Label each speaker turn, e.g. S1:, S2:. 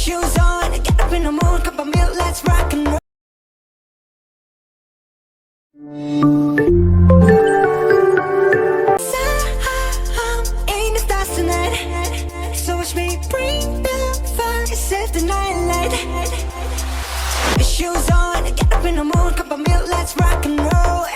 S1: Shoes on, get up in the mood, cup of milk, let's rock and roll. Ain't the stars tonight, so watch me bring the fire, save the night light. Shoes on, get up in the mood, cup of milk, let's rock and roll.